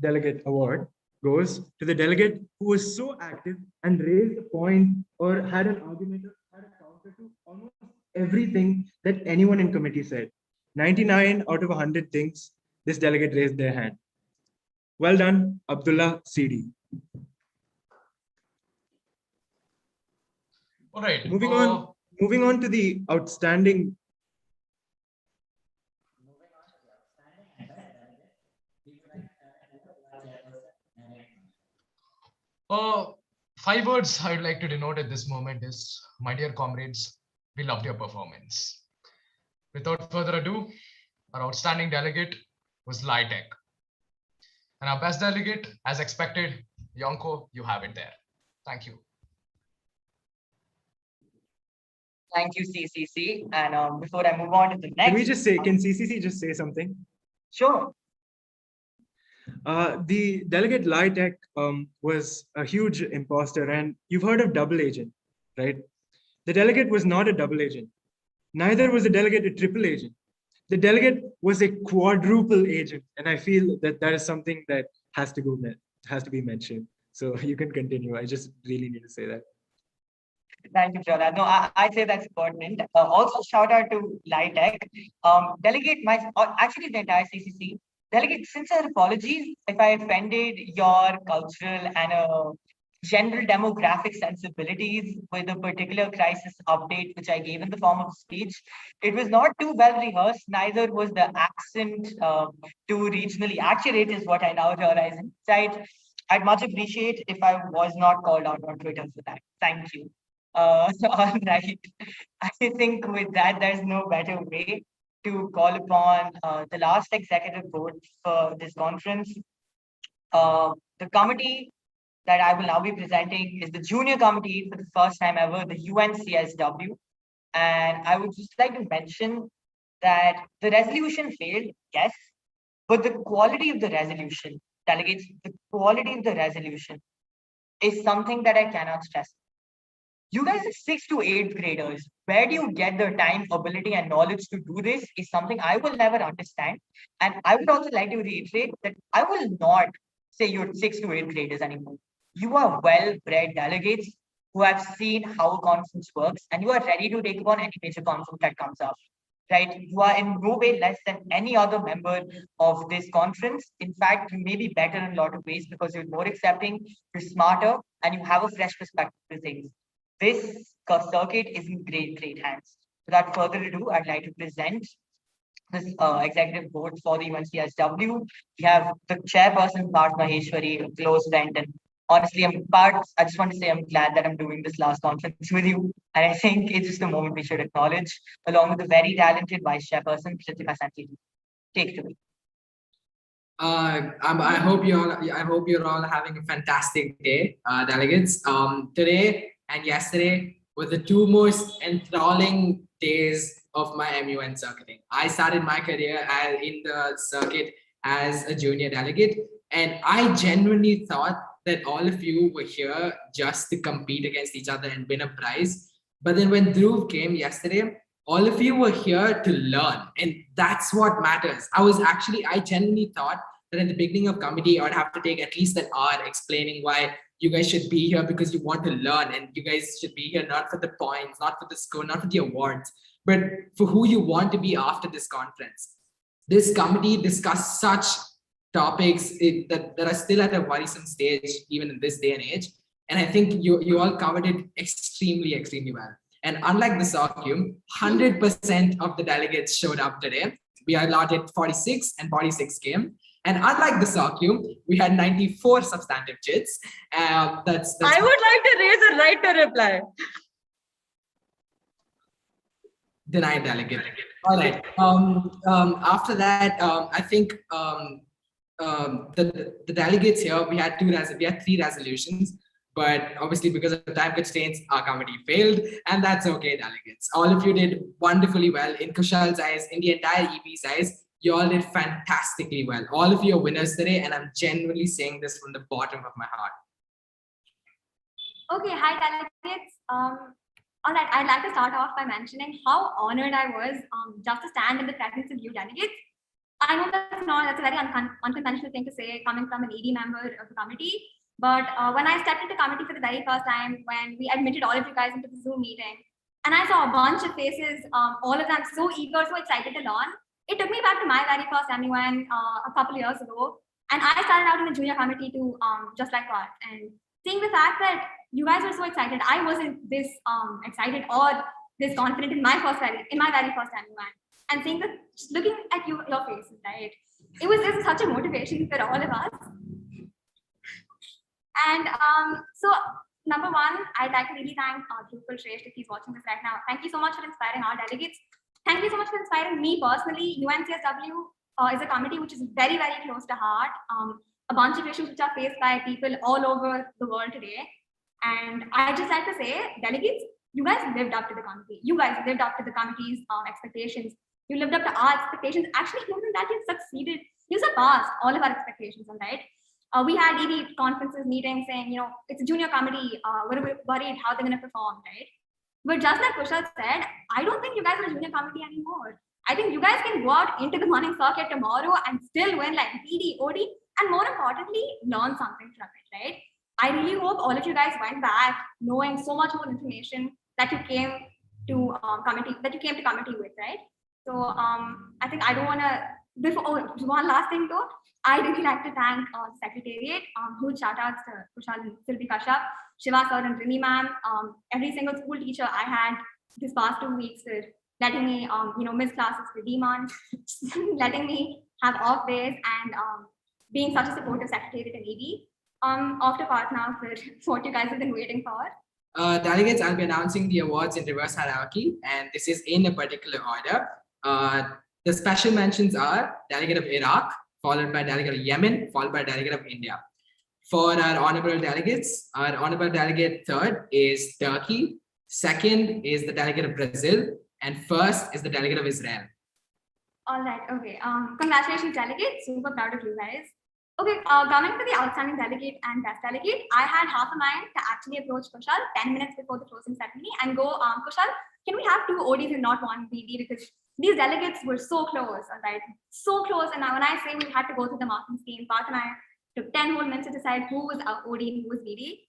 delegate award goes to the delegate who was so active and raised a point or had an argument or had a counter to almost everything that anyone in committee said. 99 out of 100 things, this delegate raised their hand. Well done, Abdullah CD. All right. Moving on to the outstanding. 5 words I would like to denote at this moment is, my dear comrades, we loved your performance. Without further ado, our outstanding delegate was Lytech. And our best delegate, as expected, Yonko, you have it there. Thank you. Thank you, CCC. And before I move on to the next, Can CCC just say something? Sure. The delegate Lytech was a huge imposter, and you've heard of double agent, right? The delegate was not a double agent. Neither was the delegate a triple agent. The delegate was a quadruple agent, and I feel that that is something that has to be mentioned. So you can continue. I just really need to say that. Thank you, Jola. No, I say that's important. Also, shout out to Lytech. Delegate, actually the entire CCC. Delegate, sincere apologies if I offended your cultural and general demographic sensibilities with a particular crisis update which I gave in the form of a speech. It was not too well rehearsed, neither was the accent too regionally accurate, is what I now realize inside. I'd much appreciate if I was not called out on Twitter for that. Thank you. All right. I think with that, there's no better way to call upon the last executive board for this conference. The committee that I will now be presenting is the junior committee for the first time ever, the UNCSW. And I would just like to mention that the resolution failed, yes, but the quality of the resolution, delegates, the quality of the resolution is something that I cannot stress. You guys are 6th to 8th graders. Where do you get the time, ability, and knowledge to do this is something I will never understand. And I would also like to reiterate that I will not say you're 6th to 8th graders anymore. You are well-bred delegates who have seen how a conference works, and you are ready to take upon any major conference that comes up. Right? You are in no way less than any other member of this conference. In fact, you may be better in a lot of ways because you're more accepting, you're smarter, and you have a fresh perspective to things. This circuit is in great hands. Without further ado, I'd like to present this executive board for the UNCSW. We have the chairperson, Parth Maheshwari, a close friend, and honestly, I just want to say I'm glad that I'm doing this last conference with you. And I think it's just a moment we should acknowledge, along with the very talented vice chairperson, Pritika Santi. Take it away. I hope you're all having a fantastic day, delegates. Today and yesterday were the two most enthralling days of my MUN circuiting. I started my career in the circuit as a junior delegate, and I genuinely thought that all of you were here just to compete against each other and win a prize. But then when Dhruv came yesterday, all of you were here to learn, and that's what matters. I genuinely thought that at the beginning of committee, I would have to take at least an hour explaining why you guys should be here because you want to learn, and you guys should be here not for the points, not for the score, not for the awards, but for who you want to be after this conference. This committee discussed such topics that are still at a worrisome stage, even in this day and age. And I think you all covered it extremely well. And unlike the SOCU, 100% of the delegates showed up today. We allotted 46 and 46 came. And unlike the SOCU, we had 94 substantive chits. I would like to raise a right to reply. Denied, delegate. All right. After that, I think the delegates here, we had 3 resolutions, but obviously because of time constraints, our committee failed, and that's okay, delegates. All of you did wonderfully well in Kushal's eyes, in the entire EB's eyes. You all did fantastically well. All of you are winners today, and I'm genuinely saying this from the bottom of my heart. Okay, hi delegates. All right, I'd like to start off by mentioning how honored I was just to stand in the presence of you delegates. I know that's a very unconventional thing to say coming from an ED member of the committee, but when I stepped into committee for the very first time, when we admitted all of you guys into the Zoom meeting, and I saw a bunch of faces, all of them so eager, so excited to learn, it took me back to my very first MUN a couple of years ago. And I started out in the junior committee too, just like that. And seeing the fact that you guys were so excited, I wasn't this excited or this confident in my very first MUN. And seeing looking at your faces, right? It was just such a motivation for all of us. And so number one, I'd like to really thank Drupal Shresh if he's watching this right now. Thank you so much for inspiring our delegates. Thank you so much for inspiring me personally. UNCSW is a committee which is very, very close to heart. A bunch of issues which are faced by people all over the world today. And I just like to say, delegates, you guys lived up to the committee. You guys lived up to the committee's expectations. You lived up to our expectations. Actually, more than that, you succeeded. You surpassed all of our expectations, all right? We had ED conferences, meetings saying, it's a junior committee. We're worried how they're going to perform, right? But just like Kushal said, I don't think you guys are a junior committee anymore. I think you guys can go out into the morning circuit tomorrow and still win like BD, OD, and more importantly, learn something from it, right? I really hope all of you guys went back knowing so much more information that you came to committee with, right? So I think I don't want to, one last thing though, I really like to thank Secretariat, huge shout outs to Kushal and Silvi Kashyap, Shiva sir and Rini ma'am, every single school teacher I had this past 2 weeks for letting me, miss classes for DMun, letting me have off days and being such a supportive Secretariat and ED. Off to part now for what you guys have been waiting for. Delegates, I'll be announcing the awards in reverse hierarchy, and this is in a particular order. The special mentions are Delegate of Iraq, followed by Delegate of Yemen, followed by Delegate of India. For our honorable delegates, our honorable delegate third is Turkey, second is the Delegate of Brazil, and first is the Delegate of Israel. All right, okay. Congratulations, delegates. Super proud of you guys. Okay, coming to the outstanding delegate and best delegate, I had half a mind to actually approach Kushal 10 minutes before the closing ceremony and go, Kushal, can we have 2 ODs and not 1 BD? Because these delegates were so close, all right? So close. And when I say we had to go through the marking scheme, Parth and I took 10 whole minutes to decide who was OD and who was BD.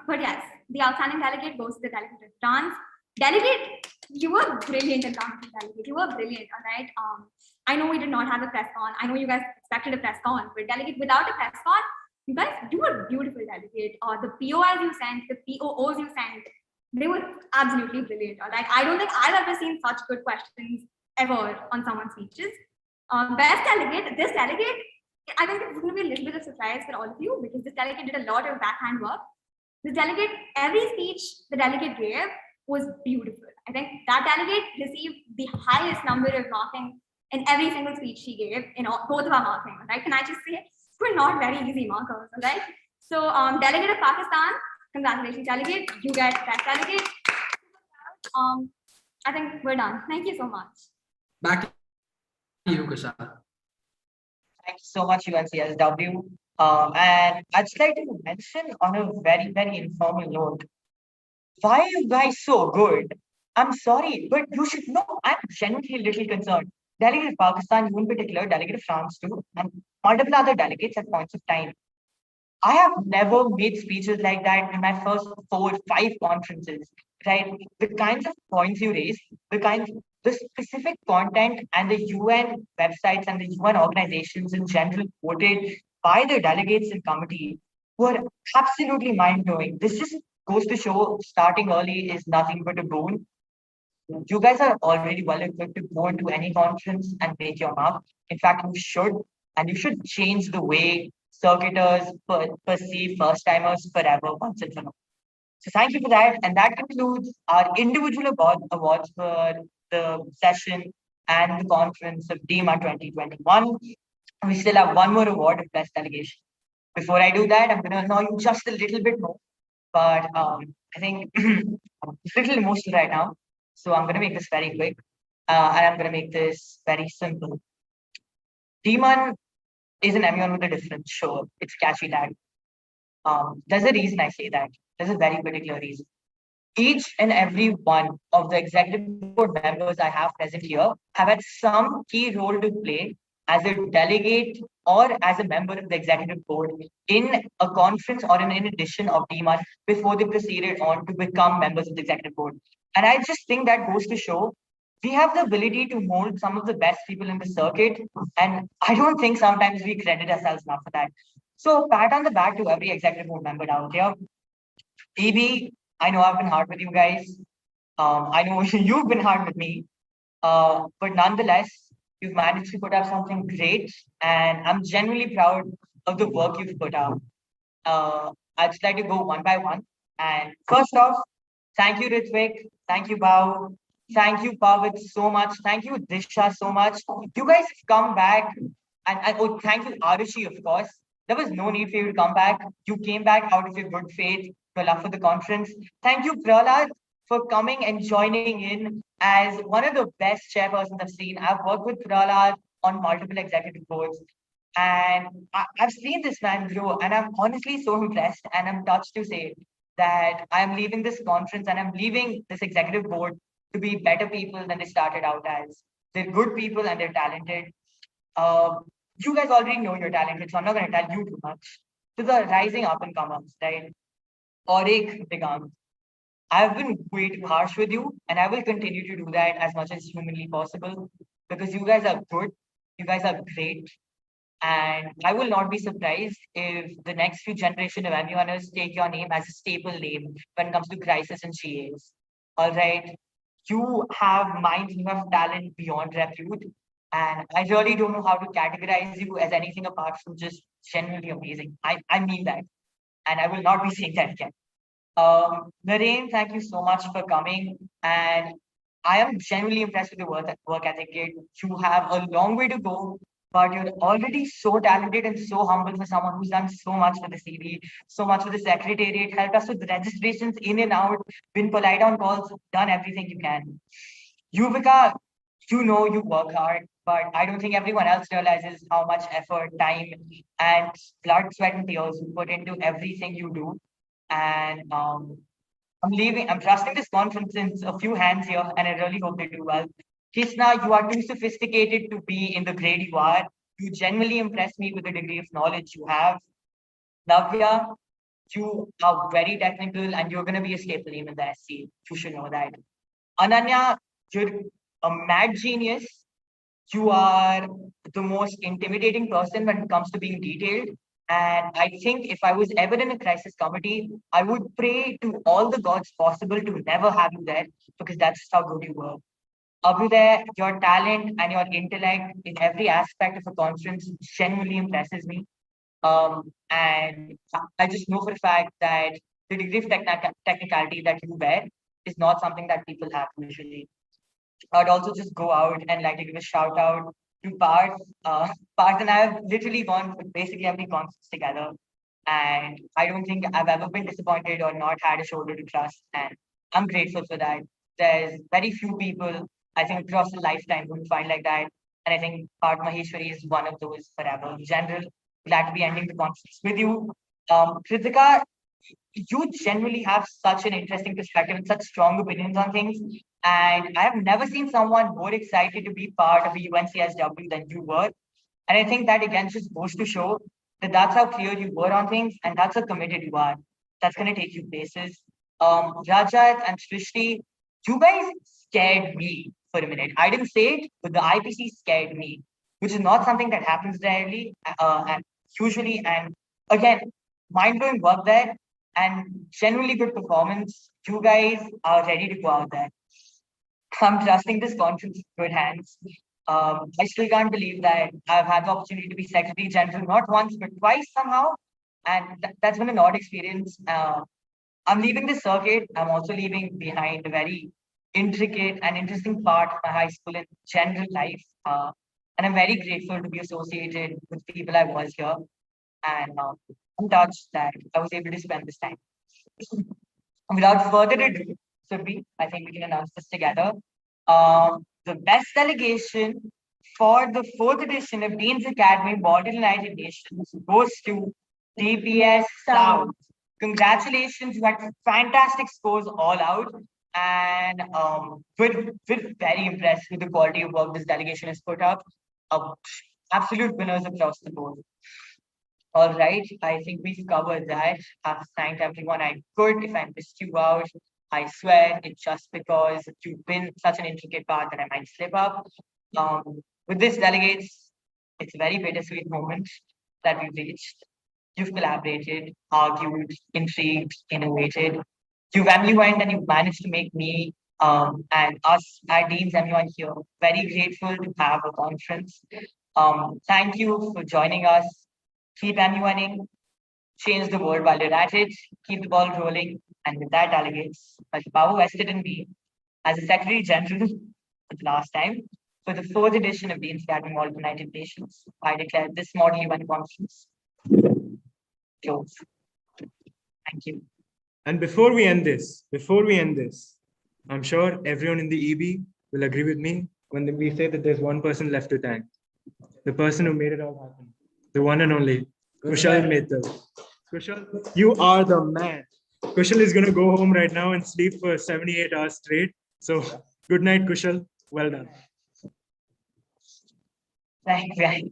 But yes, the outstanding delegate goes to the delegate of France. Delegate, you were brilliant in committee, delegate. You were brilliant, all right? I know we did not have a press con. I know you guys expected a press con, but delegate without a press con, you guys do a beautiful delegate. The POIs you sent, the POOs you sent, they were absolutely brilliant. All right, I don't think I've ever seen such good questions ever on someone's speeches. Best delegate, this delegate, I think it's going to be a little bit of surprise for all of you because this delegate did a lot of backhand work. This delegate, every speech the delegate gave was beautiful. I think that delegate received the highest number of marking in every single speech she gave in both of our marking, right? Can I just say, we're not very easy markers, right? So delegate of Pakistan, congratulations, delegate. You get that delegate. I think we're done. Thank you so much. Back to you, Kushal. Thank you so much, UNCSW. And I'd just like to mention on a very, very informal note, why are you guys so good? I'm sorry, but you should know I'm genuinely a little concerned. Delegate of Pakistan, you in particular, delegate of France too, and multiple other delegates at points of time. I have never made speeches like that in my first 4 or 5 conferences, right? The kinds of points you raise, the specific content and the UN websites and the UN organizations in general quoted by the delegates and committee were absolutely mind-blowing. This just goes to show starting early is nothing but a boon. You guys are already well equipped to go into any conference and make your mark. In fact, you should, and you should change the way circuiters perceive first-timers forever, once and for all. So thank you for that. And that concludes our individual awards for the session and the conference of DMun 2021. We still have one more award of best delegation. Before I do that, I'm going to annoy you just a little bit more. But I think I'm a little emotional right now. So I'm going to make this very quick. And I'm going to make this very simple. DMun is an MUN with a difference, sure. It's catchy tag. There's a reason I say that. There's a very particular reason. Each and every one of the executive board members I have present here have had some key role to play as a delegate or as a member of the executive board in a conference or in an edition of DMun before they proceeded on to become members of the executive board. And I just think that goes to show we have the ability to mold some of the best people in the circuit. And I don't think sometimes we credit ourselves enough for that. So pat on the back to every executive board member out there. EB, I know I've been hard with you guys. I know you've been hard with me. But nonetheless, you've managed to put up something great. And I'm genuinely proud of the work you've put out. I'd just like to go one by one. And first off, thank you, Ritvik. Thank you, Bao. Thank you, Pavit, so much. Thank you, Disha, so much. You guys have come back. And oh, thank you, Arushi, of course. There was no need for you to come back. You came back out of your good faith, your love for the conference. Thank you, Prahlad, for coming and joining in as one of the best chairpersons I've seen. I've worked with Prahlad on multiple executive boards. And I've seen this man grow, and I'm honestly so impressed. And I'm touched to say that I'm leaving this conference and I'm leaving this executive board to be better people than they started out as. They're good people and they're talented. You guys already know you're talented, so I'm not going to tell you too much. To the rising up and comers, right? Auric Digam. I've been way too harsh with you, and I will continue to do that as much as humanly possible because you guys are good, you guys are great, and I will not be surprised if the next few generation of MUNers take your name as a staple name when it comes to crisis and GAs. All right. You have mind, you have talent beyond repute. And I really don't know how to categorize you as anything apart from just genuinely amazing. I mean that. And I will not be saying that again. Naren, thank you so much for coming. And I am genuinely impressed with your work ethic. You have a long way to go, but you're already so talented and so humble for someone who's done so much for the CD, so much for the secretariat, helped us with registrations in and out, been polite on calls, done everything you can. Yuvika, you know you work hard, but I don't think everyone else realizes how much effort, time, and blood, sweat, and tears you put into everything you do. And I'm trusting this conference in a few hands here, and I really hope they do well. Kisna, you are too sophisticated to be in the grade you are. You genuinely impress me with the degree of knowledge you have. Navya, you are very technical and you're going to be a staple name in the SC. You should know that. Ananya, you're a mad genius. You are the most intimidating person when it comes to being detailed. And I think if I was ever in a crisis committee, I would pray to all the gods possible to never have you there because that's how good you were. Abhyuday, your talent and your intellect in every aspect of a conference genuinely impresses me. And I just know for a fact that the degree of technicality that you wear is not something that people have usually. I'd also just go out and like to give a shout out to Parth. Parth and I have literally gone for basically every conference together. And I don't think I've ever been disappointed or not had a shoulder to trust. And I'm grateful for that. There's very few people, I think, across a lifetime who find like that. And I think Parth Maheshwari is one of those forever. In general, glad to be ending the conference with you. Kritika, you generally have such an interesting perspective and such strong opinions on things. And I have never seen someone more excited to be part of a UNCSW than you were. And I think that again just goes to show that that's how clear you were on things and that's how committed you are. That's going to take you places. Rajat and Srishti, you guys scared me for a minute. I didn't say it, but the IPC scared me, which is not something that happens rarely and usually. And again, mind-blowing work there and genuinely good performance. You guys are ready to go out there. I'm trusting this conference in good hands. I still can't believe that I've had the opportunity to be Secretary General not once but twice somehow, and that's been an odd experience. I'm leaving this circuit. I'm also leaving behind a very intricate and interesting part of my high school and general life. And I'm very grateful to be associated with people I was here. And I'm touched that I was able to spend this time. Without further ado, Surbhi, I think we can announce this together. The best delegation for the 4th edition of Dean's Academy Border United Nations goes to DPS South. Congratulations, you had fantastic scores all out. And we're very impressed with the quality of work this delegation has put up. Absolute winners across the board. All right, I think we've covered that. I've thanked everyone I could. If I missed you out, I swear it's just because you've been such an intricate part that I might slip up. With this, delegates, it's a very bittersweet moment that we've reached. You've collaborated, argued, intrigued, innovated. You've MUN'd and you've managed to make me and us at Dean's MUN here very grateful to have a conference. Thank you for joining us. Keep MUNing, change the world while you're at it, keep the ball rolling, and And with that, delegates, by the power vested in me as a Secretary General for the last time, for the 4th edition of Dean's Academy Mall of United Nations, I declare this Model UN conference closed. Thank you. And before we end this, I'm sure everyone in the EB will agree with me when we say that there's one person left to thank. The person who made it all happen. The one and only, Kushal Mehta. Kushal, you are the man. Kushal is going to go home right now and sleep for 78 hours straight. So good night, Kushal. Well done. Right.